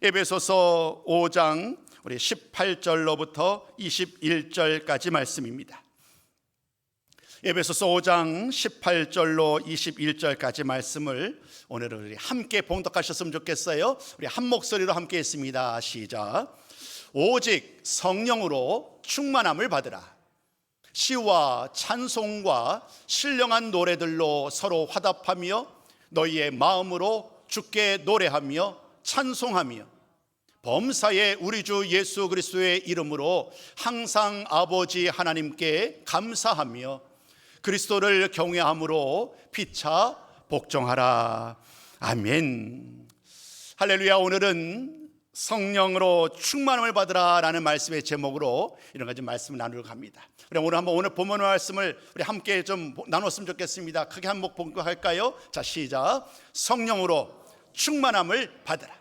에베소서 5장 우리 18절로부터 21절까지 말씀입니다. 에베소서 5장 18절로 21절까지 말씀을 오늘은 우리 함께 봉독하셨으면 좋겠어요. 우리 한 목소리로 함께 했습니다. 시작. 오직 성령으로 충만함을 받으라. 시와 찬송과 신령한 노래들로 서로 화답하며 너희의 마음으로 주께 노래하며 찬송하며 범사의 우리 주 예수 그리스도의 이름으로 항상 아버지 하나님께 감사하며 그리스도를 경외함으로 피차 복종하라. 아멘. 할렐루야. 오늘은 성령으로 충만함을 받으라 라는 말씀의 제목으로 이런 가지 말씀을 나누려고 합니다. 오늘 한번 오늘 본문 말씀을 우리 함께 좀 나눴으면 좋겠습니다. 크게 한번 봉독할까요? 자, 시작. 성령으로 충만함을 받으라.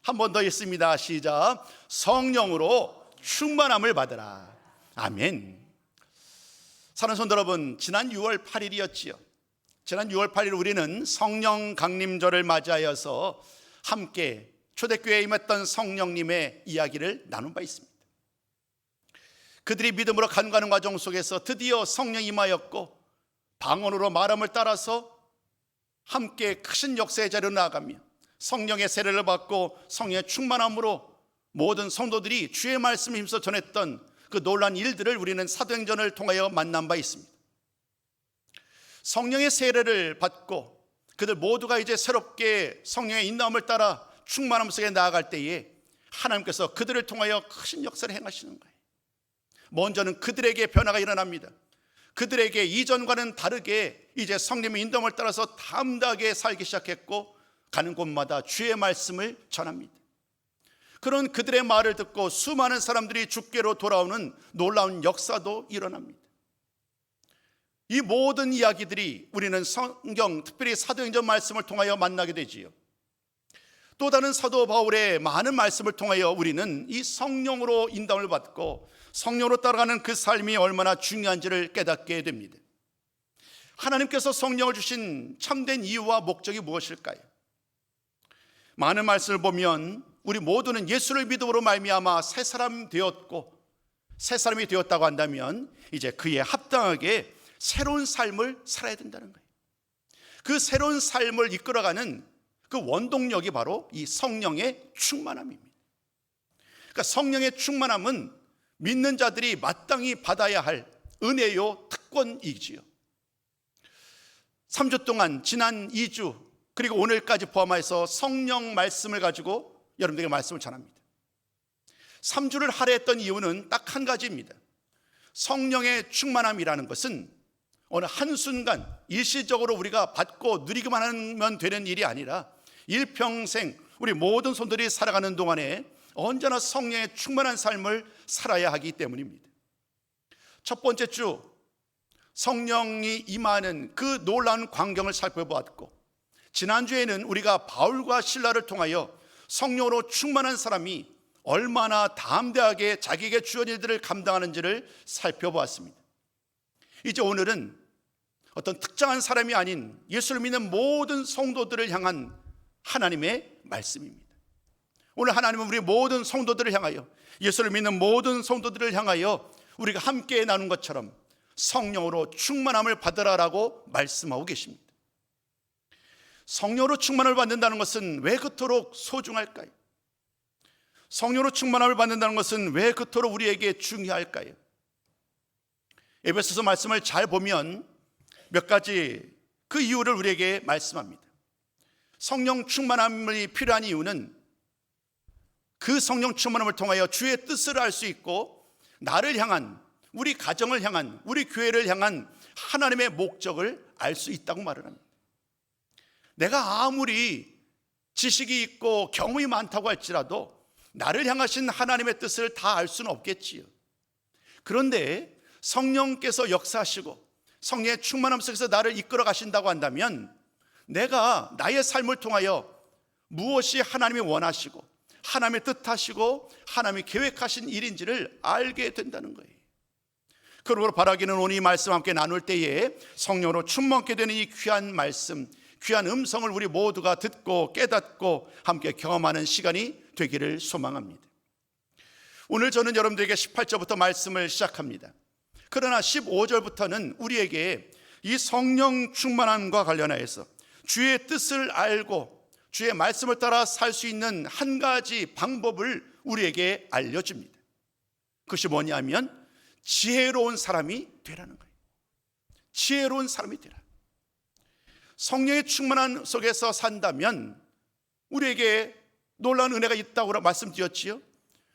한 번 더 있습니다. 시작. 성령으로 충만함을 받으라. 아멘. 사랑하는 성도 여러분, 지난 6월 8일이었지요. 지난 6월 8일 우리는 성령 강림절을 맞이하여서 함께 초대교회에 임했던 성령님의 이야기를 나눈 바 있습니다. 그들이 믿음으로 간구하는 과정 속에서 드디어 성령이 임하였고 방언으로 말함을 따라서 함께 크신 역사의 자리로 나아가며 성령의 세례를 받고 성령의 충만함으로 모든 성도들이 주의 말씀을 힘써 전했던 그 놀라운 일들을 우리는 사도행전을 통하여 만난 바 있습니다. 성령의 세례를 받고 그들 모두가 이제 새롭게 성령의 인도함을 따라 충만함 속에 나아갈 때에 하나님께서 그들을 통하여 크신 역사를 행하시는 거예요. 먼저는 그들에게 변화가 일어납니다. 그들에게 이전과는 다르게 이제 성령의 인도함을 따라서 담대하게 살기 시작했고 가는 곳마다 주의 말씀을 전합니다. 그런 그들의 말을 듣고 수많은 사람들이 주께로 돌아오는 놀라운 역사도 일어납니다. 이 모든 이야기들이 우리는 성경, 특별히 사도행전 말씀을 통하여 만나게 되지요. 또 다른 사도 바울의 많은 말씀을 통하여 우리는 이 성령으로 인도함을 받고 성령으로 따라가는 그 삶이 얼마나 중요한지를 깨닫게 됩니다. 하나님께서 성령을 주신 참된 이유와 목적이 무엇일까요? 많은 말씀을 보면 우리 모두는 예수를 믿음으로 말미암아 새 사람 되었고 새 사람이 되었다고 한다면 이제 그에 합당하게 새로운 삶을 살아야 된다는 거예요. 그 새로운 삶을 이끌어가는 그 원동력이 바로 이 성령의 충만함입니다. 그러니까 성령의 충만함은 믿는 자들이 마땅히 받아야 할 은혜요 특권이지요. 3주 동안 지난 2주 그리고 오늘까지 포함해서 성령 말씀을 가지고 여러분들에게 말씀을 전합니다. 3주를 할애했던 이유는 딱 한 가지입니다. 성령의 충만함이라는 것은 어느 한순간 일시적으로 우리가 받고 누리기만 하면 되는 일이 아니라 일평생 우리 모든 손들이 살아가는 동안에 언제나 성령의 충만한 삶을 살아야 하기 때문입니다. 첫 번째 주 성령이 임하는 그 놀라운 광경을 살펴보았고 지난주에는 우리가 바울과 실라를 통하여 성령으로 충만한 사람이 얼마나 담대하게 자기에게 주어진 일들을 감당하는지를 살펴보았습니다. 이제 오늘은 어떤 특정한 사람이 아닌 예수를 믿는 모든 성도들을 향한 하나님의 말씀입니다. 오늘 하나님은 우리 모든 성도들을 향하여 예수를 믿는 모든 성도들을 향하여 우리가 함께 나눈 것처럼 성령으로 충만함을 받으라라고 말씀하고 계십니다. 성령으로 충만함을 받는다는 것은 왜 그토록 소중할까요? 성령으로 충만함을 받는다는 것은 왜 그토록 우리에게 중요할까요? 에베소서 말씀을 잘 보면 몇 가지 그 이유를 우리에게 말씀합니다. 성령 충만함이 필요한 이유는 그 성령 충만함을 통하여 주의 뜻을 알 수 있고 나를 향한, 우리 가정을 향한, 우리 교회를 향한 하나님의 목적을 알 수 있다고 말을 합니다. 내가 아무리 지식이 있고 경험이 많다고 할지라도 나를 향하신 하나님의 뜻을 다 알 수는 없겠지요. 그런데 성령께서 역사하시고 성령의 충만함 속에서 나를 이끌어 가신다고 한다면 내가 나의 삶을 통하여 무엇이 하나님이 원하시고 하나님의 뜻하시고 하나님이 계획하신 일인지를 알게 된다는 거예요. 그러므로 바라기는 오늘 이 말씀 함께 나눌 때에 성령으로 충만케 되는 이 귀한 말씀, 귀한 음성을 우리 모두가 듣고 깨닫고 함께 경험하는 시간이 되기를 소망합니다. 오늘 저는 여러분들에게 18절부터 말씀을 시작합니다. 그러나 15절부터는 우리에게 이 성령 충만함과 관련하여서 주의 뜻을 알고 주의 말씀을 따라 살 수 있는 한 가지 방법을 우리에게 알려줍니다. 그것이 뭐냐면 지혜로운 사람이 되라는 거예요. 지혜로운 사람이 되라. 성령의 충만함 속에서 산다면 우리에게 놀라운 은혜가 있다고 말씀드렸지요.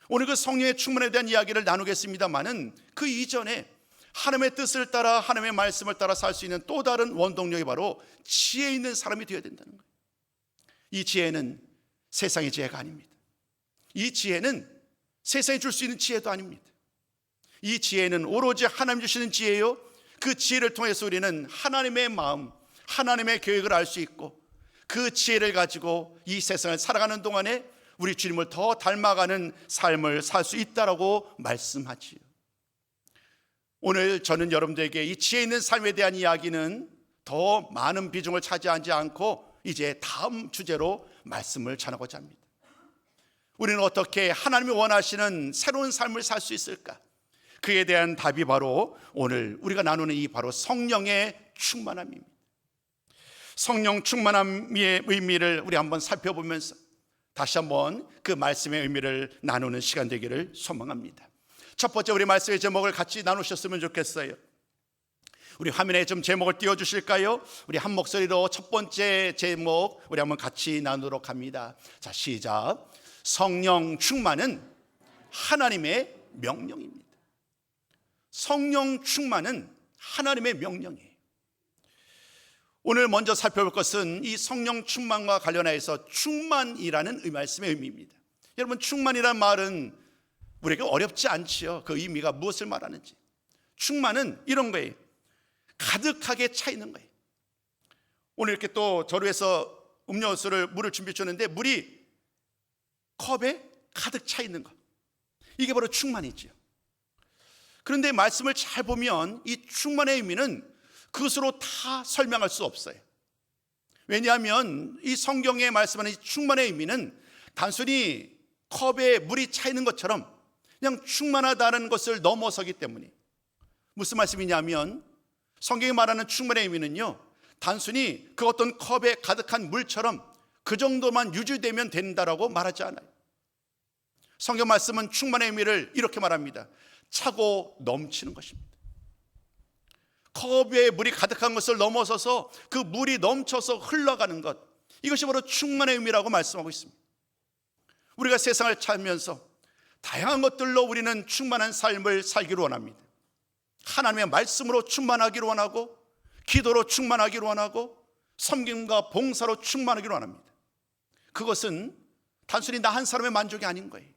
오늘 그 성령의 충만에 대한 이야기를 나누겠습니다마는 그 이전에 하나님의 뜻을 따라 하나님의 말씀을 따라 살 수 있는 또 다른 원동력이 바로 지혜 있는 사람이 되어야 된다는 거예요. 이 지혜는 세상의 지혜가 아닙니다. 이 지혜는 세상이 줄 수 있는 지혜도 아닙니다. 이 지혜는 오로지 하나님 주시는 지혜요, 그 지혜를 통해서 우리는 하나님의 마음, 하나님의 계획을 알 수 있고 그 지혜를 가지고 이 세상을 살아가는 동안에 우리 주님을 더 닮아가는 삶을 살 수 있다라고 말씀하지요. 오늘 저는 여러분들에게 이 지혜 있는 삶에 대한 이야기는 더 많은 비중을 차지하지 않고 이제 다음 주제로 말씀을 전하고자 합니다. 우리는 어떻게 하나님이 원하시는 새로운 삶을 살 수 있을까? 그에 대한 답이 바로 오늘 우리가 나누는 이 바로 성령의 충만함입니다. 성령 충만함의 의미를 우리 한번 살펴보면서 다시 한번 그 말씀의 의미를 나누는 시간 되기를 소망합니다. 첫 번째 우리 말씀의 제목을 같이 나누셨으면 좋겠어요. 우리 화면에 좀 제목을 띄워주실까요? 우리 한 목소리로 첫 번째 제목 우리 한번 같이 나누도록 합니다. 자, 시작. 성령 충만은 하나님의 명령입니다. 성령 충만은 하나님의 명령이에요. 오늘 먼저 살펴볼 것은 이 성령 충만과 관련해서 충만이라는 말씀의 의미입니다. 여러분, 충만이라는 말은 우리에게 어렵지 않지요. 그 의미가 무엇을 말하는지. 충만은 이런 거예요. 가득하게 차 있는 거예요. 오늘 이렇게 또 저를 위해서 물을 준비해 줬는데 물이 컵에 가득 차 있는 것, 이게 바로 충만이지요. 그런데 말씀을 잘 보면 이 충만의 의미는 그것으로 다 설명할 수 없어요. 왜냐하면 이 성경에 말씀하는 이 충만의 의미는 단순히 컵에 물이 차 있는 것처럼 그냥 충만하다는 것을 넘어서기 때문에, 무슨 말씀이냐면 성경이 말하는 충만의 의미는요, 단순히 그 어떤 컵에 가득한 물처럼 그 정도만 유지되면 된다라고 말하지 않아요. 성경 말씀은 충만의 의미를 이렇게 말합니다. 차고 넘치는 것입니다. 컵에 물이 가득한 것을 넘어서서 그 물이 넘쳐서 흘러가는 것, 이것이 바로 충만의 의미라고 말씀하고 있습니다. 우리가 세상을 살면서 다양한 것들로 우리는 충만한 삶을 살기를 원합니다. 하나님의 말씀으로 충만하기를 원하고, 기도로 충만하기를 원하고, 섬김과 봉사로 충만하기를 원합니다. 그것은 단순히 나 한 사람의 만족이 아닌 거예요.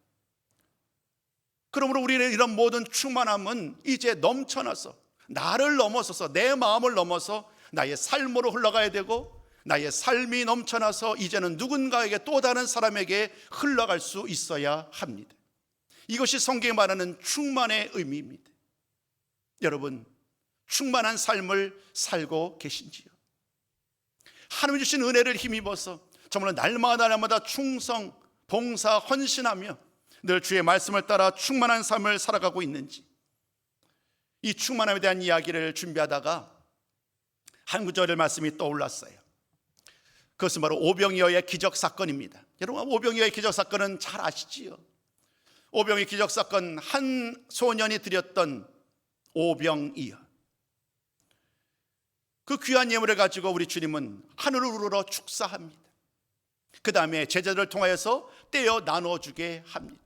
그러므로 우리는 이런 모든 충만함은 이제 넘쳐나서 나를 넘어서서, 내 마음을 넘어서 나의 삶으로 흘러가야 되고, 나의 삶이 넘쳐나서 이제는 누군가에게, 또 다른 사람에게 흘러갈 수 있어야 합니다. 이것이 성경이 말하는 충만의 의미입니다. 여러분, 충만한 삶을 살고 계신지요? 하나님 주신 은혜를 힘입어서 정말 날마다 충성, 봉사, 헌신하며 늘 주의 말씀을 따라 충만한 삶을 살아가고 있는지, 이 충만함에 대한 이야기를 준비하다가 한 구절의 말씀이 떠올랐어요. 그것은 바로 오병이어의 기적 사건입니다. 여러분, 오병이어의 기적 사건은 잘 아시지요? 오병이어 기적 사건, 한 소년이 드렸던 오병이어, 그 귀한 예물을 가지고 우리 주님은 하늘을 우러러 축사합니다. 그 다음에 제자들을 통하여서 떼어 나눠주게 합니다.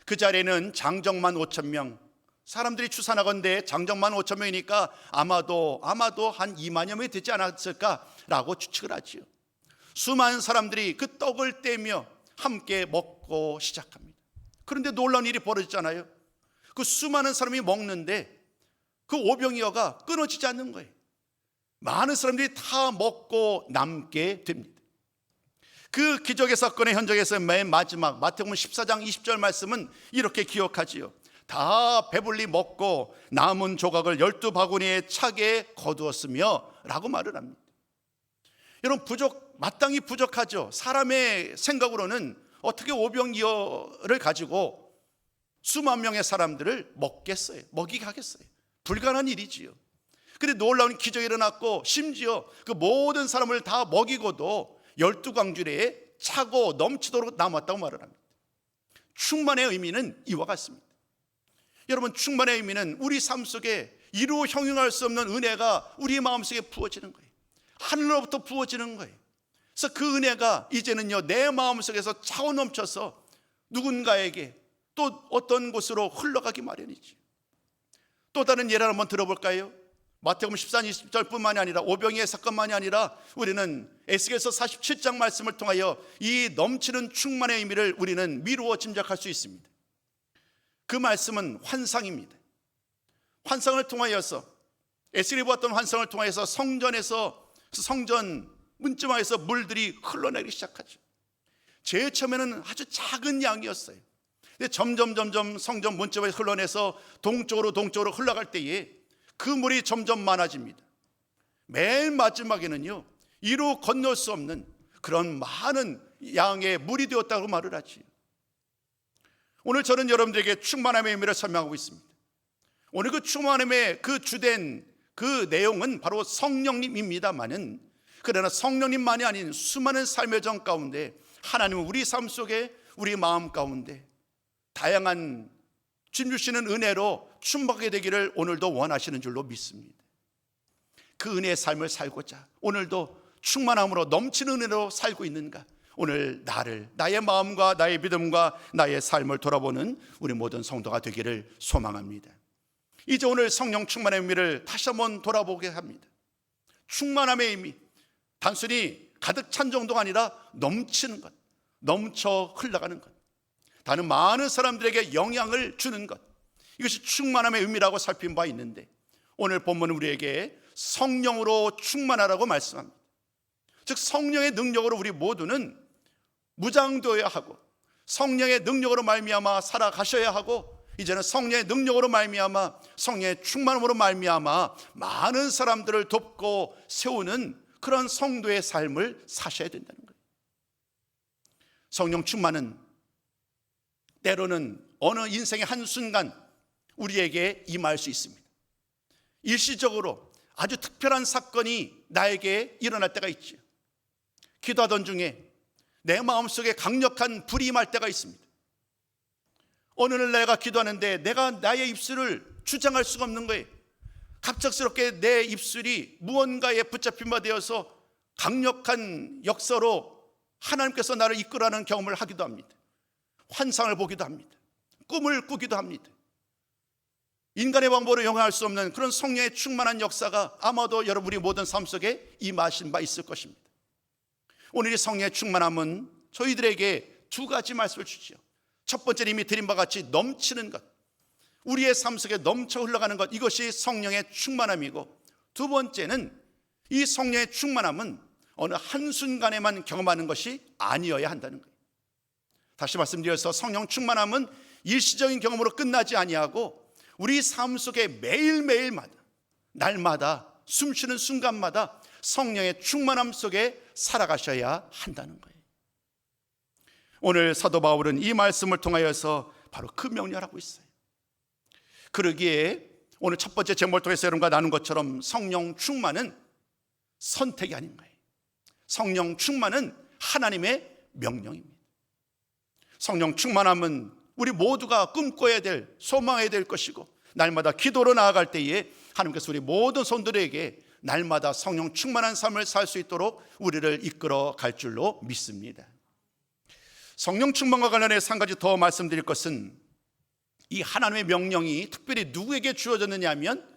그 자리에는 장정만 5,000명, 사람들이 추산하건대 장정만 5,000명이니까 아마도 한 2만여 명이 되지 않았을까라고 추측을 하지요. 수많은 사람들이 그 떡을 떼며 함께 먹고 시작합니다. 그런데 놀라운 일이 벌어졌잖아요. 그 수많은 사람이 먹는데 그 오병이어가 끊어지지 않는 거예요. 많은 사람들이 다 먹고 남게 됩니다. 그 기적의 사건의 현장에서 맨 마지막 마태복음 14장 20절 말씀은 이렇게 기억하지요. 다 배불리 먹고 남은 조각을 12바구니에 차게 거두었으며 라고 말을 합니다. 여러분, 마땅히 부족하죠. 사람의 생각으로는 어떻게 오병이어를 가지고 수만 명의 사람들을 먹이게 하겠어요? 불가능한 일이지요. 그런데 놀라운 기적이 일어났고, 심지어 그 모든 사람을 다 먹이고도 12광주리에 차고 넘치도록 남았다고 말을 합니다. 충만의 의미는 이와 같습니다. 여러분, 충만의 의미는 우리 삶 속에 이루 형용할 수 없는 은혜가 우리 마음속에 부어지는 거예요. 하늘로부터 부어지는 거예요. 그래서 그 은혜가 이제는요, 내 마음속에서 차고 넘쳐서 누군가에게 또 어떤 곳으로 흘러가기 마련이지. 또 다른 예를 한번 들어볼까요? 마태복음 14장 20절뿐만이 아니라 오병이의 사건만이 아니라 우리는 에스겔서 47장 말씀을 통하여 이 넘치는 충만의 의미를 우리는 미루어 짐작할 수 있습니다. 그 말씀은 환상입니다. 환상을 통하여서, 에스겔이 보았던 환상을 통하여서 성전 문지방에서 물들이 흘러내리기 시작하죠. 제일 처음에는 아주 작은 양이었어요. 근데 점점 성전 문지방에서 흘러내서 동쪽으로 흘러갈 때에 그 물이 점점 많아집니다. 맨 마지막에는요, 이루 건널 수 없는 그런 많은 양의 물이 되었다고 말을 하지. 오늘 저는 여러분들에게 충만함의 의미를 설명하고 있습니다. 오늘 그 충만함의 그 주된 그 내용은 바로 성령님입니다만은, 그러나 성령님만이 아닌 수많은 삶의 정 가운데 하나님은 우리 삶 속에, 우리 마음 가운데 다양한 주님 주시는 은혜로 충만하게 되기를 오늘도 원하시는 줄로 믿습니다. 그 은혜의 삶을 살고자 오늘도 충만함으로 넘치는 은혜로 살고 있는가? 오늘 나의 마음과 나의 믿음과 나의 삶을 돌아보는 우리 모든 성도가 되기를 소망합니다. 이제 오늘 성령 충만의 의미를 다시 한번 돌아보게 합니다. 충만함의 의미, 단순히 가득 찬 정도가 아니라 넘치는 것, 넘쳐 흘러가는 것, 다른 많은 사람들에게 영향을 주는 것, 이것이 충만함의 의미라고 살핀 바 있는데, 오늘 본문은 우리에게 성령으로 충만하라고 말씀합니다. 즉 성령의 능력으로 우리 모두는 무장되어야 하고, 성령의 능력으로 말미암아 살아가셔야 하고, 이제는 성령의 능력으로 말미암아, 성령의 충만함으로 말미암아 많은 사람들을 돕고 세우는 그런 성도의 삶을 사셔야 된다는 거예요. 성령 충만은 때로는 어느 인생의 한순간 우리에게 임할 수 있습니다. 일시적으로 아주 특별한 사건이 나에게 일어날 때가 있죠. 기도하던 중에 내 마음속에 강력한 불이 임할 때가 있습니다. 어느 날 내가 기도하는데 내가 나의 입술을 주장할 수가 없는 거예요. 갑작스럽게 내 입술이 무언가에 붙잡힌 바 되어서 강력한 역사로 하나님께서 나를 이끌어가는 경험을 하기도 합니다. 환상을 보기도 합니다. 꿈을 꾸기도 합니다. 인간의 방법으로 영향할 수 없는 그런 성령의 충만한 역사가 아마도 여러분이 모든 삶 속에 임하신 바 있을 것입니다. 오늘 이 성령의 충만함은 저희들에게 두 가지 말씀을 주지요. 첫 번째는 이미 드린 바 같이 넘치는 것, 우리의 삶 속에 넘쳐 흘러가는 것, 이것이 성령의 충만함이고, 두 번째는 이 성령의 충만함은 어느 한순간에만 경험하는 것이 아니어야 한다는 거예요. 다시 말씀드려서 성령 충만함은 일시적인 경험으로 끝나지 아니하고 우리 삶 속에 매일매일마다, 날마다, 숨쉬는 순간마다 성령의 충만함 속에 살아가셔야 한다는 거예요. 오늘 사도 바울은 이 말씀을 통하여서 바로 그 명령을 하고 있어요. 그러기에 오늘 첫 번째 제목을 통해서 여러분과 나눈 것처럼 성령 충만은 선택이 아닌 거예요. 성령 충만은 하나님의 명령입니다. 성령 충만함은 우리 모두가 꿈꿔야 될, 소망해야 될 것이고, 날마다 기도로 나아갈 때에 하나님께서 우리 모든 성도들에게 날마다 성령 충만한 삶을 살 수 있도록 우리를 이끌어 갈 줄로 믿습니다. 성령 충만과 관련해서 한 가지 더 말씀드릴 것은, 이 하나님의 명령이 특별히 누구에게 주어졌느냐 하면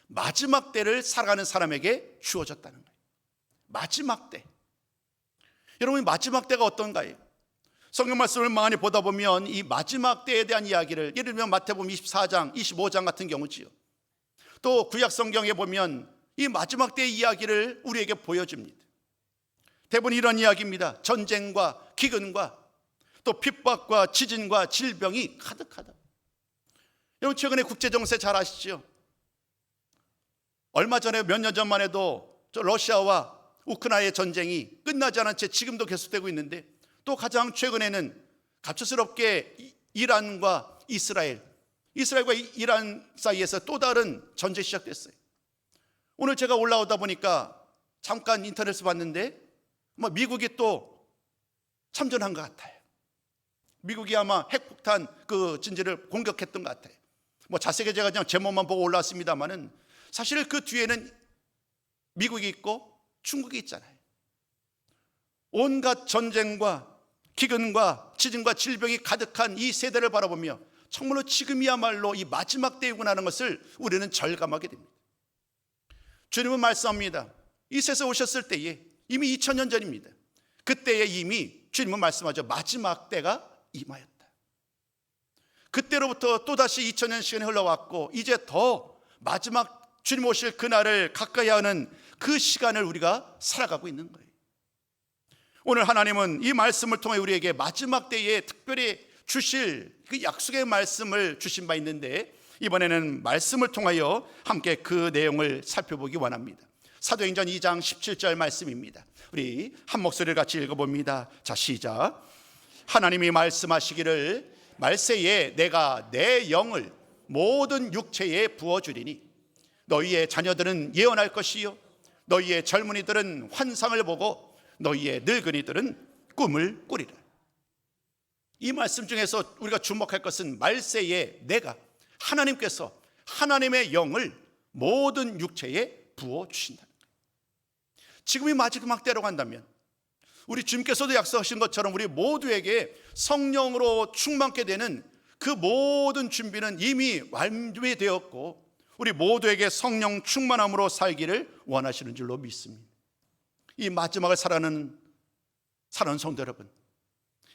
마지막 때를 살아가는 사람에게 주어졌다는 거예요. 마지막 때. 여러분, 마지막 때가 어떤가요? 성경 말씀을 많이 보다 보면 이 마지막 때에 대한 이야기를, 예를 들면 마태복음 24장, 25장 같은 경우지요. 또 구약 성경에 보면 이 마지막 때의 이야기를 우리에게 보여줍니다. 대부분 이런 이야기입니다. 전쟁과 기근과 또 핍박과 지진과 질병이 가득하다. 여러분, 최근에 국제정세 잘 아시죠? 얼마 전에 몇 년 전만 해도 러시아와 우크라이나 전쟁이 끝나지 않은 채 지금도 계속되고 있는데, 또 가장 최근에는 갑작스럽게 이란과 이스라엘과 이란 사이에서 또 다른 전쟁이 시작됐어요. 오늘 제가 올라오다 보니까 잠깐 인터넷을 봤는데 미국이 또 참전한 것 같아요. 미국이 아마 핵폭탄 그 진지를 공격했던 것 같아요. 자세하게 제가 그냥 제목만 보고 올라왔습니다만은 사실 그 뒤에는 미국이 있고 중국이 있잖아요. 온갖 전쟁과 기근과 지진과 질병이 가득한 이 세대를 바라보며 정말로 지금이야말로 이 마지막 때이구나 하는 것을 우리는 절감하게 됩니다. 주님은 말씀합니다. 이 세상에 오셨을 때에 이미 2000년 전입니다. 그때에 이미 주님은 말씀하죠. 마지막 때가 임하였다. 그때로부터 또다시 2000년 시간이 흘러왔고 이제 더 마지막 주님 오실 그날을 가까이 하는 그 시간을 우리가 살아가고 있는 거예요. 오늘 하나님은 이 말씀을 통해 우리에게 마지막 때에 특별히 주실 그 약속의 말씀을 주신 바 있는데, 이번에는 말씀을 통하여 함께 그 내용을 살펴보기 원합니다. 사도행전 2장 17절 말씀입니다. 우리 한 목소리를 같이 읽어봅니다. 자, 시작. 하나님이 말씀하시기를 말세에 내가 내 영을 모든 육체에 부어주리니 너희의 자녀들은 예언할 것이요 너희의 젊은이들은 환상을 보고 너희의 늙은이들은 꿈을 꾸리라. 이 말씀 중에서 우리가 주목할 것은 말세에 내가, 하나님께서 하나님의 영을 모든 육체에 부어주신다는 거예요. 지금이 마지막 때라고 한다면 우리 주님께서도 약속하신 것처럼 우리 모두에게 성령으로 충만케 되는 그 모든 준비는 이미 완료되었고 우리 모두에게 성령 충만함으로 살기를 원하시는 줄로 믿습니다. 이 마지막을 살아가는 성도 여러분,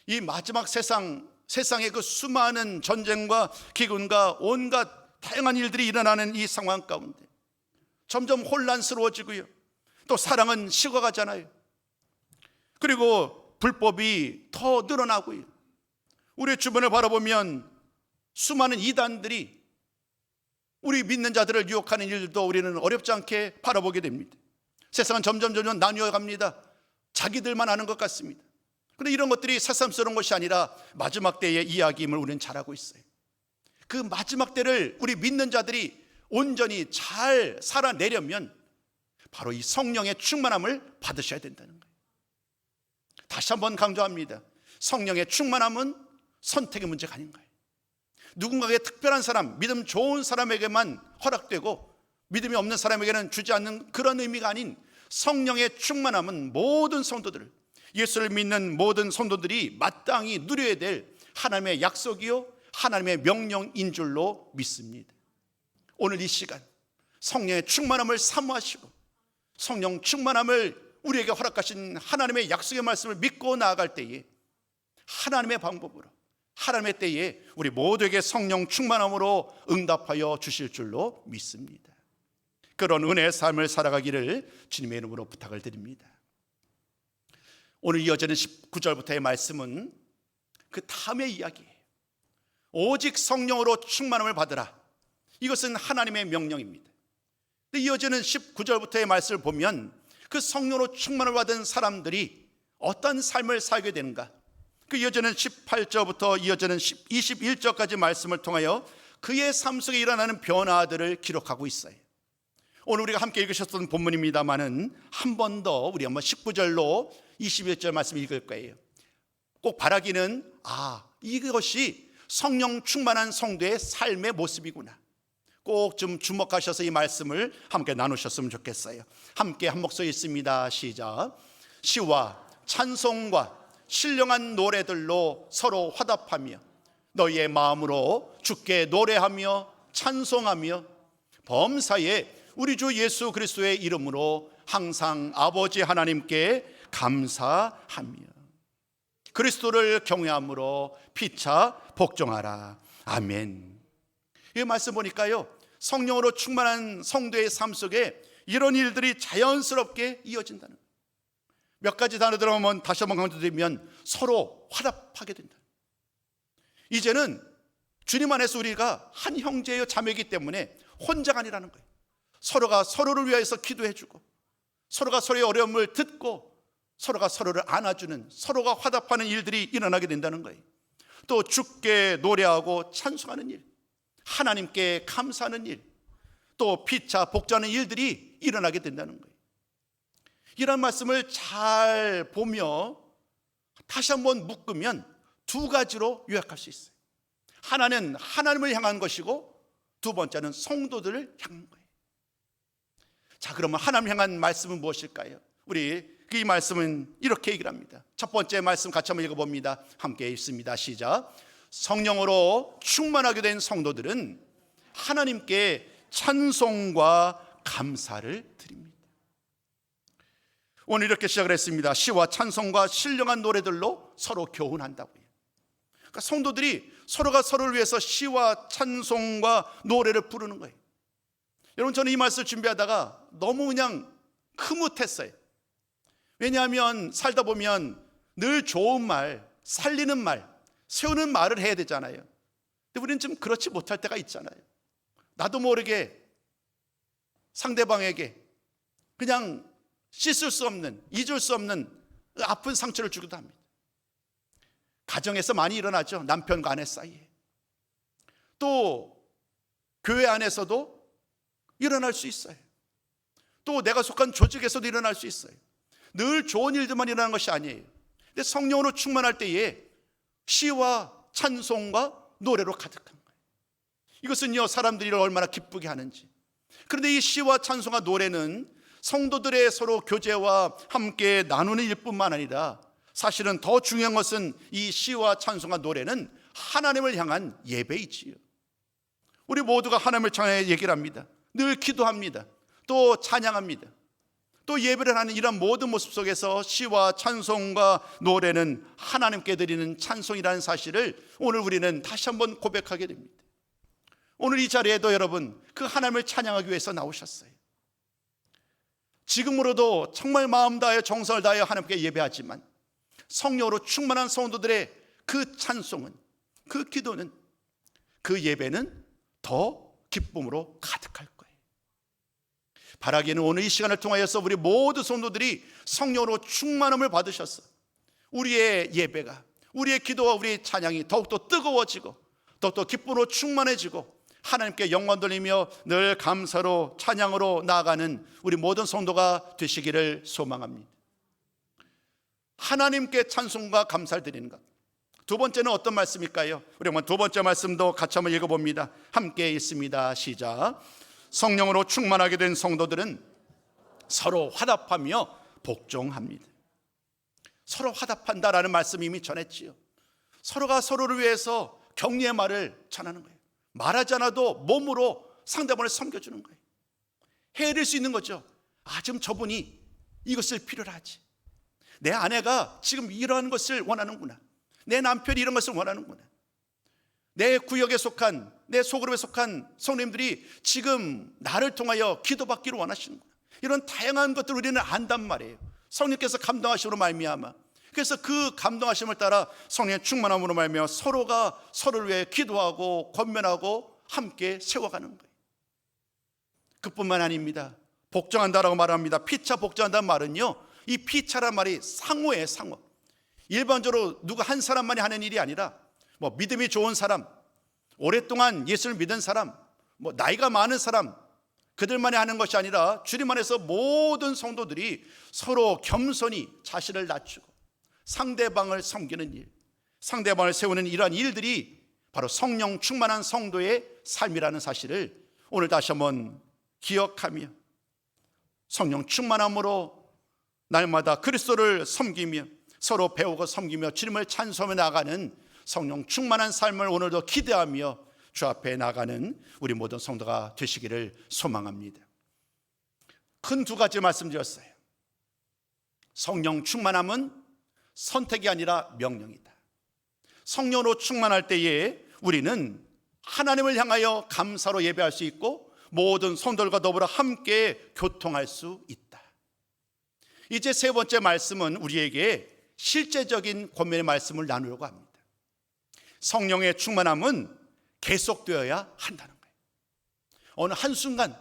이 마지막 세상의 그 수많은 전쟁과 기근과 온갖 다양한 일들이 일어나는 이 상황 가운데 점점 혼란스러워지고요, 또 사랑은 식어가잖아요. 그리고 불법이 더 늘어나고요. 우리 주변을 바라보면 수많은 이단들이 우리 믿는 자들을 유혹하는 일도 우리는 어렵지 않게 바라보게 됩니다. 세상은 점점 나뉘어 갑니다. 자기들만 아는 것 같습니다. 그런데 이런 것들이 새삼스러운 것이 아니라 마지막 때의 이야기임을 우리는 잘 알고 있어요. 그 마지막 때를 우리 믿는 자들이 온전히 잘 살아내려면 바로 이 성령의 충만함을 받으셔야 된다는 거예요. 다시 한번 강조합니다. 성령의 충만함은 선택의 문제가 아닌 거예요. 누군가에게 특별한 사람, 믿음 좋은 사람에게만 허락되고 믿음이 없는 사람에게는 주지 않는 그런 의미가 아닌 성령의 충만함은 모든 성도들, 예수를 믿는 모든 성도들이 마땅히 누려야 될 하나님의 약속이요 하나님의 명령인 줄로 믿습니다. 오늘 이 시간 성령의 충만함을 사모하시고 성령 충만함을 우리에게 허락하신 하나님의 약속의 말씀을 믿고 나아갈 때에 하나님의 방법으로 하나님의 때에 우리 모두에게 성령 충만함으로 응답하여 주실 줄로 믿습니다. 그런 은혜의 삶을 살아가기를 주님의 이름으로 부탁을 드립니다. 오늘 이어지는 19절부터의 말씀은 그 다음의 이야기예요. 오직 성령으로 충만함을 받으라. 이것은 하나님의 명령입니다. 이어지는 19절부터의 말씀을 보면 그 성령으로 충만을 받은 사람들이 어떤 삶을 살게 되는가, 그 이어지는 18절부터 이어지는 21절까지 말씀을 통하여 그의 삶 속에 일어나는 변화들을 기록하고 있어요. 오늘 우리가 함께 읽으셨던 본문입니다만은 한 번 더 우리 한번 19절로 21절 말씀 읽을 거예요. 꼭 바라기는 이것이 성령 충만한 성도의 삶의 모습이구나. 꼭 좀 주목하셔서 이 말씀을 함께 나누셨으면 좋겠어요. 함께 한 목소리 있습니다. 시작. 시와 찬송과 신령한 노래들로 서로 화답하며 너희의 마음으로 주께 노래하며 찬송하며 범사에 우리 주 예수 그리스도의 이름으로 항상 아버지 하나님께 감사하며 그리스도를 경외함으로 피차 복종하라. 아멘. 이 말씀 보니까요, 성령으로 충만한 성도의 삶 속에 이런 일들이 자연스럽게 이어진다는 거예요. 몇 가지 단어들 하면 다시 한번 강조드리면 서로 화답하게 된다. 이제는 주님 안에서 우리가 한 형제요 자매이기 때문에 혼자가 아니라는 거예요. 서로가 서로를 위해서 기도해주고 서로가 서로의 어려움을 듣고 서로가 서로를 안아주는, 서로가 화답하는 일들이 일어나게 된다는 거예요. 또 주께 노래하고 찬송하는 일, 하나님께 감사하는 일, 또 피차 복종하는 일들이 일어나게 된다는 거예요. 이런 말씀을 잘 보며 다시 한번 묶으면 두 가지로 요약할 수 있어요. 하나는 하나님을 향한 것이고 두 번째는 성도들을 향한 거예요. 자, 그러면 하나님 향한 말씀은 무엇일까요? 우리 이 말씀은 이렇게 얘기를 합니다. 첫 번째 말씀 같이 한번 읽어봅니다. 함께 읽습니다. 시작. 성령으로 충만하게 된 성도들은 하나님께 찬송과 감사를 드립니다. 오늘 이렇게 시작을 했습니다. 시와 찬송과 신령한 노래들로 서로 교훈한다고요. 그러니까 성도들이 서로가 서로를 위해서 시와 찬송과 노래를 부르는 거예요. 여러분, 저는 이 말씀을 준비하다가 너무 그냥 흐뭇했어요. 왜냐하면 살다 보면 늘 좋은 말, 살리는 말, 세우는 말을 해야 되잖아요. 근데 우리는 좀 그렇지 못할 때가 있잖아요. 나도 모르게 상대방에게 그냥 씻을 수 없는, 잊을 수 없는 아픈 상처를 주기도 합니다. 가정에서 많이 일어나죠. 남편과 아내 사이에. 또 교회 안에서도 일어날 수 있어요. 또 내가 속한 조직에서도 일어날 수 있어요. 늘 좋은 일들만 일어나는 것이 아니에요. 근데 성령으로 충만할 때에 시와 찬송과 노래로 가득한 거예요. 이것은요, 사람들이 얼마나 기쁘게 하는지. 그런데 이 시와 찬송과 노래는 성도들의 서로 교제와 함께 나누는 일뿐만 아니라 사실은 더 중요한 것은 이 시와 찬송과 노래는 하나님을 향한 예배이지요. 우리 모두가 하나님을 향해 얘기를 합니다. 늘 기도합니다. 또 찬양합니다. 또 예배를 하는 이런 모든 모습 속에서 시와 찬송과 노래는 하나님께 드리는 찬송이라는 사실을 오늘 우리는 다시 한번 고백하게 됩니다. 오늘 이 자리에도 여러분, 그 하나님을 찬양하기 위해서 나오셨어요. 지금으로도 정말 마음 다하여 정성을 다하여 하나님께 예배하지만 성령으로 충만한 성도들의 그 찬송은, 그 기도는, 그 예배는 더 기쁨으로 가득할 거예요. 바라기는 오늘 이 시간을 통하여서 우리 모든 성도들이 성령으로 충만함을 받으셔서 우리의 예배가, 우리의 기도와 우리의 찬양이 더욱더 뜨거워지고 더욱더 기쁨으로 충만해지고 하나님께 영광 돌리며 늘 감사로 찬양으로 나아가는 우리 모든 성도가 되시기를 소망합니다. 하나님께 찬송과 감사를 드리는 것. 두 번째는 어떤 말씀일까요? 우리 한번 두 번째 말씀도 같이 한번 읽어봅니다. 함께 읽습니다. 시작. 성령으로 충만하게 된 성도들은 서로 화답하며 복종합니다. 서로 화답한다라는 말씀 이미 전했지요. 서로가 서로를 위해서 격려의 말을 전하는 거예요. 말하지 않아도 몸으로 상대방을 섬겨주는 거예요. 해드릴 수 있는 거죠. 아, 지금 저분이 이것을 필요로 하지. 내 아내가 지금 이러한 것을 원하는구나. 내 남편이 이런 것을 원하는구나. 내 구역에 속한, 내 소그룹에 속한 성도님들이 지금 나를 통하여 기도받기를 원하시는구나. 이런 다양한 것들을 우리는 안단 말이에요. 성령께서 감동하심으로 말미암아. 그래서 그 감동하심을 따라 성령의 충만함으로 말미암아 서로가 서로를 위해 기도하고 권면하고 함께 세워가는 거예요. 그뿐만 아닙니다. 복종한다라고 말합니다. 피차 복종한다는 말은요, 이 피차란 말이 상호예요. 상호. 일반적으로 누구 한 사람만이 하는 일이 아니라 뭐 믿음이 좋은 사람, 오랫동안 예수를 믿은 사람, 뭐 나이가 많은 사람, 그들만이 하는 것이 아니라 주님 안에서 모든 성도들이 서로 겸손히 자신을 낮추고 상대방을 섬기는 일, 상대방을 세우는 이러한 일들이 바로 성령 충만한 성도의 삶이라는 사실을 오늘 다시 한번 기억하며 성령 충만함으로 날마다 그리스도를 섬기며 서로 배우고 섬기며 주님을 찬송하며 나가는 성령 충만한 삶을 오늘도 기대하며 주 앞에 나가는 우리 모든 성도가 되시기를 소망합니다. 큰 두 가지 말씀드렸어요. 성령 충만함은 선택이 아니라 명령이다. 성령으로 충만할 때에 우리는 하나님을 향하여 감사로 예배할 수 있고 모든 성도들과 더불어 함께 교통할 수 있다. 이제 세 번째 말씀은 우리에게 실제적인 권면의 말씀을 나누려고 합니다. 성령의 충만함은 계속되어야 한다는 거예요. 어느 한순간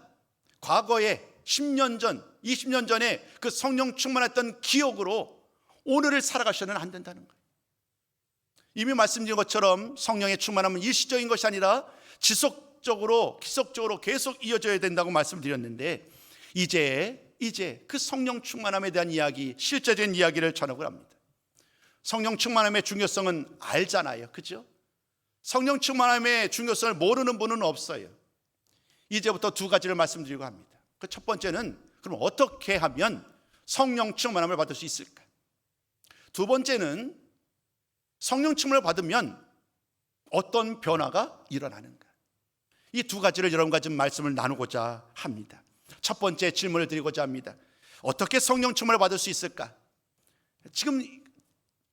과거에 10년 전, 20년 전에 그 성령 충만했던 기억으로 오늘을 살아가셔는 안 된다는 거예요. 이미 말씀드린 것처럼 성령의 충만함은 일시적인 것이 아니라 지속적으로 기속적으로 계속 이어져야 된다고 말씀드렸는데, 이제 그 성령 충만함에 대한 이야기, 실제적인 이야기를 전하고 합니다. 성령 충만함의 중요성은 알잖아요, 그죠? 성령 충만함의 중요성을 모르는 분은 없어요. 이제부터 두 가지를 말씀드리고 합니다. 그 첫 번째는 그럼 어떻게 하면 성령 충만함을 받을 수 있을까? 두 번째는 성령 충만을 받으면 어떤 변화가 일어나는가? 이 두 가지를 여러분과 좀 말씀을 나누고자 합니다. 첫 번째 질문을 드리고자 합니다. 어떻게 성령 충만을 받을 수 있을까? 지금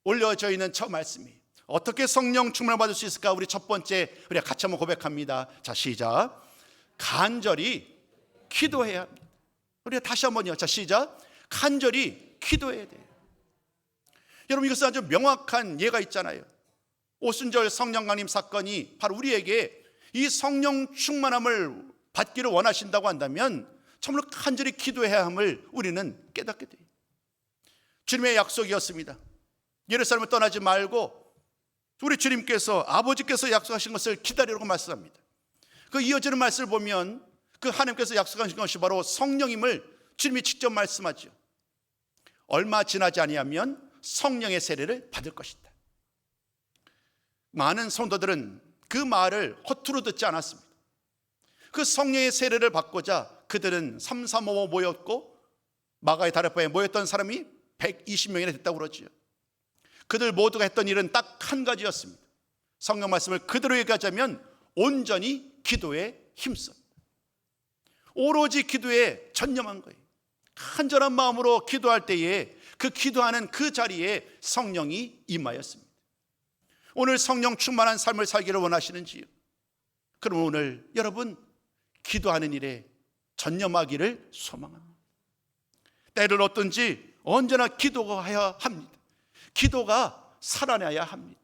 올려져 있는 첫 말씀이에요. 어떻게 성령 충만을 받을 수 있을까? 우리 첫 번째 우리가 같이 한번 고백합니다. 자, 시작. 간절히 기도해야 합니다. 우리가 다시 한번요. 자, 시작. 간절히 기도해야 돼요. 여러분, 이것은 아주 명확한 예가 있잖아요. 오순절 성령 강림 사건이 바로 우리에게 이 성령 충만함을 받기를 원하신다고 한다면 정말로 간절히 기도해야 함을 우리는 깨닫게 돼요. 주님의 약속이었습니다. 예루살렘을 떠나지 말고 우리 주님께서, 아버지께서 약속하신 것을 기다리라고 말씀합니다. 그 이어지는 말씀을 보면 그 하나님께서 약속하신 것이 바로 성령임을 주님이 직접 말씀하죠. 얼마 지나지 아니하면 성령의 세례를 받을 것이다. 많은 성도들은 그 말을 허투루 듣지 않았습니다. 그 성령의 세례를 받고자 그들은 335 모였고, 마가의 다락방에 모였던 사람이 120명이나 됐다고 그러지요. 그들 모두가 했던 일은 딱 한 가지였습니다. 성령 말씀을 그대로 얘기하자면 온전히 기도에 힘써 오로지 기도에 전념한 거예요. 간절한 마음으로 기도할 때에 그 기도하는 그 자리에 성령이 임하였습니다. 오늘 성령 충만한 삶을 살기를 원하시는지요? 그럼 오늘 여러분 기도하는 일에 전념하기를 소망합니다. 때를 얻든지 언제나 기도해야 합니다. 기도가 살아나야 합니다.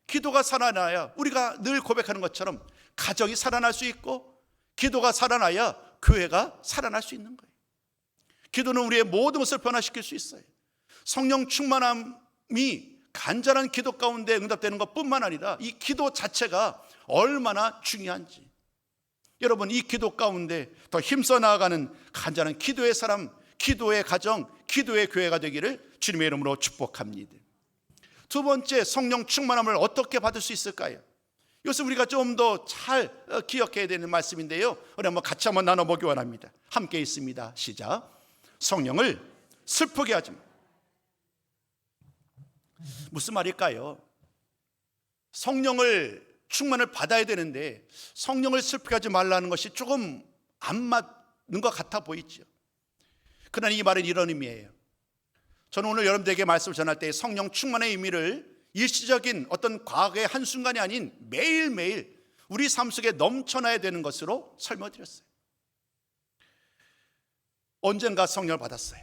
기도가 살아나야 우리가 늘 고백하는 것처럼 가정이 살아날 수 있고, 기도가 살아나야 교회가 살아날 수 있는 거예요. 기도는 우리의 모든 것을 변화시킬 수 있어요. 성령 충만함이 간절한 기도 가운데 응답되는 것뿐만 아니라 이 기도 자체가 얼마나 중요한지, 여러분 이 기도 가운데 더 힘써 나아가는 간절한 기도의 사람, 기도의 가정, 기도의 교회가 되기를 주님의 이름으로 축복합니다. 두 번째, 성령 충만함을 어떻게 받을 수 있을까요? 이것은 우리가 좀 더 잘 기억해야 되는 말씀인데요, 우리 한번 같이 한번 나눠보기 원합니다. 함께 있습니다. 시작. 성령을 슬프게 하지 마. 무슨 말일까요? 성령을 충만을 받아야 되는데 성령을 슬프게 하지 말라는 것이 조금 안 맞는 것 같아 보이죠. 그러나 이 말은 이런 의미예요. 저는 오늘 여러분들에게 말씀을 전할 때 성령 충만의 의미를 일시적인 어떤 과거의 한순간이 아닌 매일매일 우리 삶 속에 넘쳐나야 되는 것으로 설명드렸어요. 언젠가 성령을 받았어요.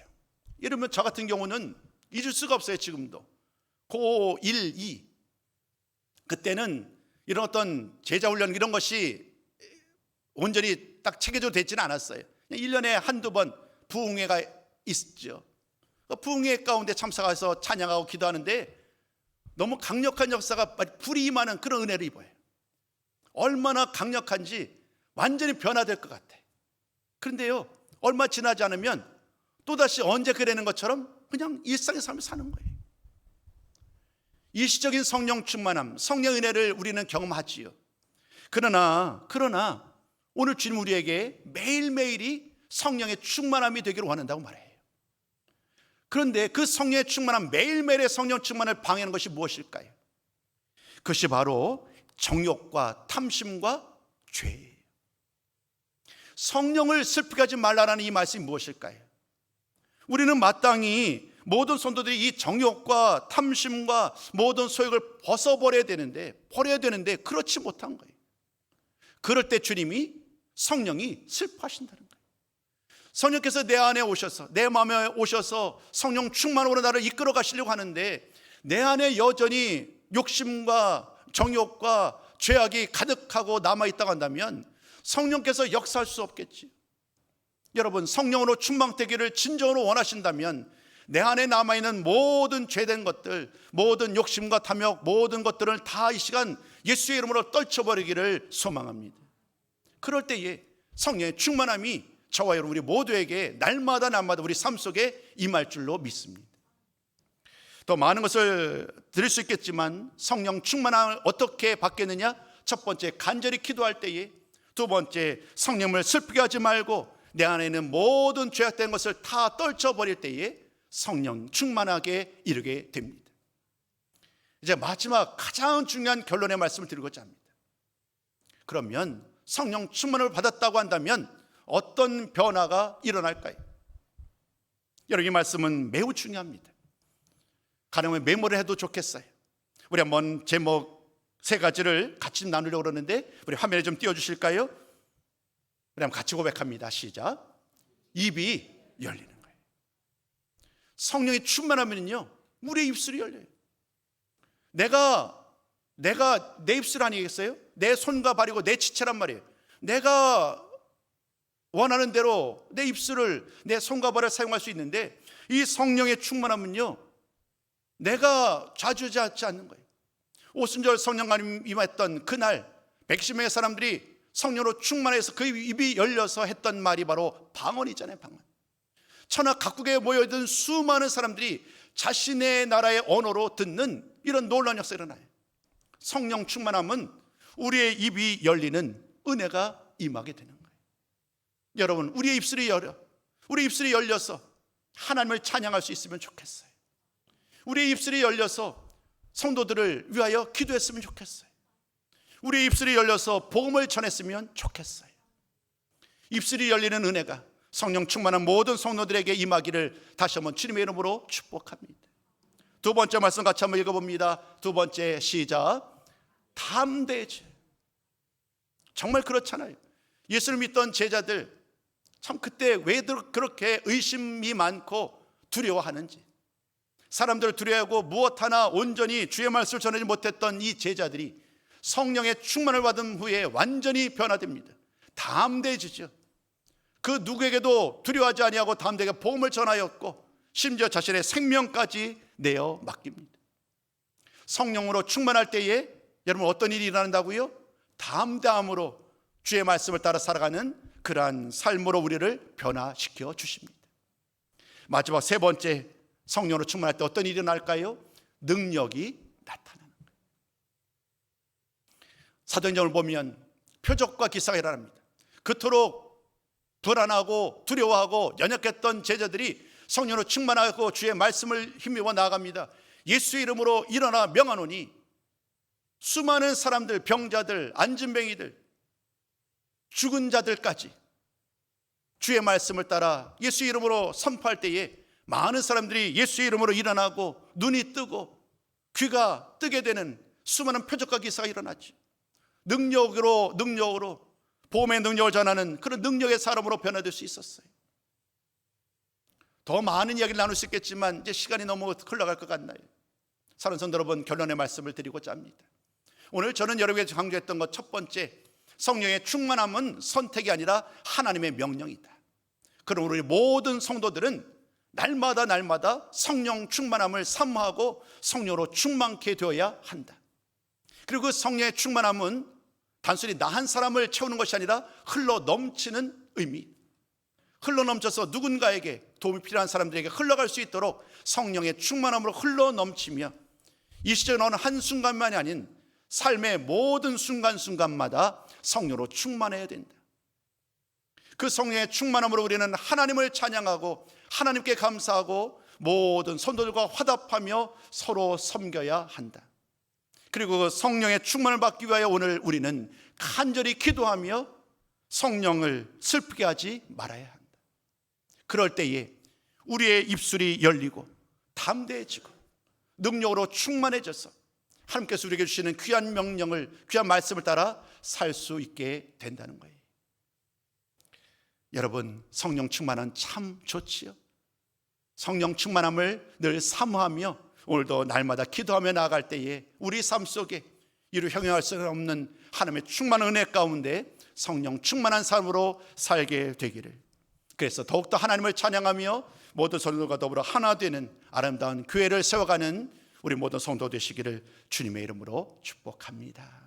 이러면 저 같은 경우는 잊을 수가 없어요. 지금도 고1, 2 그때는 이런 어떤 제자훈련 이런 것이 온전히 딱 체계적으로 되지는 않았어요. 1년에 한두 번 부흥회가 있죠. 부흥회 가운데 참석해서 찬양하고 기도하는데 너무 강력한 역사가 불이 임하는 그런 은혜를 입어요. 얼마나 강력한지 완전히 변화될 것 같아. 그런데요, 얼마 지나지 않으면 또다시 언제 그러는 것처럼 그냥 일상의 삶을 사는 거예요. 일시적인 성령 충만함, 성령 은혜를 우리는 경험하지요. 그러나 오늘 주님 우리에게 매일매일이 성령의 충만함이 되기를 원한다고 말해요. 그런데 그 성령의 충만함, 매일매일의 성령 충만을 방해하는 것이 무엇일까요? 그것이 바로 정욕과 탐심과 죄예요. 성령을 슬프게 하지 말라는 이 말씀이 무엇일까요? 우리는 마땅히 모든 성도들이 이 정욕과 탐심과 모든 소욕을 벗어버려야 되는데 그렇지 못한 거예요. 그럴 때 주님이, 성령이 슬퍼하신다는 거예요. 성령께서 내 안에 오셔서, 내 마음에 오셔서 성령 충만으로 나를 이끌어 가시려고 하는데 내 안에 여전히 욕심과 정욕과 죄악이 가득하고 남아있다고 한다면 성령께서 역사할 수 없겠지. 여러분, 성령으로 충만되기를 진정으로 원하신다면 내 안에 남아있는 모든 죄된 것들, 모든 욕심과 탐욕, 모든 것들을 다 이 시간 예수의 이름으로 떨쳐버리기를 소망합니다. 그럴 때에 성령의 충만함이 저와 여러분 우리 모두에게 날마다 우리 삶 속에 임할 줄로 믿습니다. 더 많은 것을 드릴 수 있겠지만 성령 충만함을 어떻게 받겠느냐? 첫 번째, 간절히 기도할 때에. 두 번째, 성령을 슬프게 하지 말고 내 안에 있는 모든 죄악된 것을 다 떨쳐버릴 때에 성령 충만하게 이르게 됩니다. 이제 마지막 가장 중요한 결론의 말씀을 드리고자 합니다. 그러면 성령 충만을 받았다고 한다면 어떤 변화가 일어날까요? 여러분, 이 말씀은 매우 중요합니다. 가능하면 메모를 해도 좋겠어요. 우리 한번 제목 3가지를 같이 나누려고 그러는데 우리 화면에 좀 띄워주실까요? 우리 한번 같이 고백합니다. 시작. 입이 열리는 거예요. 성령이 충만하면요 우리의 입술이 열려요. 내가 내 입술 아니겠어요? 내 손과 발이고 내 지체란 말이에요. 내가 원하는 대로 내 입술을, 내 손과 발을 사용할 수 있는데 이 성령의 충만함은요 내가 좌지우지하지 않는 거예요. 오순절 성령님 임했던 그날 110명의 사람들이 성령으로 충만해서 그 입이 열려서 했던 말이 바로 방언이잖아요. 방언. 천하 각국에 모여있던 수많은 사람들이 자신의 나라의 언어로 듣는 이런 놀라운 역사가 일어나요. 성령 충만함은 우리의 입이 열리는 은혜가 임하게 되는 거예요. 여러분, 우리의 입술이 열려서 하나님을 찬양할 수 있으면 좋겠어요. 우리의 입술이 열려서 성도들을 위하여 기도했으면 좋겠어요. 우리의 입술이 열려서 복음을 전했으면 좋겠어요. 입술이 열리는 은혜가 성령 충만한 모든 성도들에게 임하기를 다시 한번 주님의 이름으로 축복합니다. 두 번째 말씀 같이 한번 읽어봅니다. 두 번째, 시작. 담대해져요. 정말 그렇잖아요. 예수를 믿던 제자들 참 그때 왜 그렇게 의심이 많고 두려워하는지, 사람들을 두려워하고 무엇 하나 온전히 주의 말씀을 전하지 못했던 이 제자들이 성령의 충만을 받은 후에 완전히 변화됩니다. 담대해지죠. 그 누구에게도 두려워하지 아니하고 담대하게 복음을 전하였고 심지어 자신의 생명까지 내어 맡깁니다. 성령으로 충만할 때에 여러분 어떤 일이 일어난다고요? 담대함으로 주의 말씀을 따라 살아가는 그러한 삶으로 우리를 변화시켜 주십니다. 마지막 3번째, 성령으로 충만할 때 어떤 일이 일어날까요? 능력이 나타나는 거예요. 사도행전을 보면 표적과 기사가 일어납니다. 그토록 불안하고 두려워하고 연약했던 제자들이 성령으로 충만하고 주의 말씀을 힘입어 나아갑니다. 예수의 이름으로 일어나 명하노니 수많은 사람들, 병자들, 안진뱅이들, 죽은 자들까지 주의 말씀을 따라 예수의 이름으로 선포할 때에 많은 사람들이 예수의 이름으로 일어나고 눈이 뜨고 귀가 뜨게 되는 수많은 표적과 기사가 일어났죠. 능력으로 복음의 능력을 전하는 그런 능력의 사람으로 변화될 수 있었어요. 더 많은 이야기를 나눌 수 있겠지만 이제 시간이 너무 흘러갈 것 같나요? 사랑하는 성도 여러분, 결론의 말씀을 드리고자 합니다. 오늘 저는 여러분에게 강조했던 것 첫 번째, 성령의 충만함은 선택이 아니라 하나님의 명령이다. 그럼 우리 모든 성도들은 날마다 성령 충만함을 사모하고 성령으로 충만케 되어야 한다. 그리고 그 성령의 충만함은 단순히 나 한 사람을 채우는 것이 아니라 흘러 넘치는 의미, 흘러 넘쳐서 누군가에게 도움이 필요한 사람들에게 흘러갈 수 있도록 성령의 충만함으로 흘러 넘치며 이 시절에 어느 한순간만이 아닌 삶의 모든 순간순간마다 성령으로 충만해야 된다. 그 성령의 충만함으로 우리는 하나님을 찬양하고 하나님께 감사하고 모든 성도들과 화답하며 서로 섬겨야 한다. 그리고 그 성령의 충만을 받기 위하여 오늘 우리는 간절히 기도하며 성령을 슬프게 하지 말아야 한다. 그럴 때에 우리의 입술이 열리고 담대해지고 능력으로 충만해져서 하나님께서 우리에게 주시는 귀한 명령을, 귀한 말씀을 따라 살 수 있게 된다는 거예요. 여러분, 성령 충만은 참 좋지요. 성령 충만함을 늘 사모하며 오늘도 날마다 기도하며 나아갈 때에 우리 삶 속에 이루 형용할 수 없는 하나님의 충만한 은혜 가운데 성령 충만한 삶으로 살게 되기를 그래서 더욱더 하나님을 찬양하며 모든 성도들과 더불어 하나 되는 아름다운 교회를 세워가는 우리 모든 성도 되시기를 주님의 이름으로 축복합니다.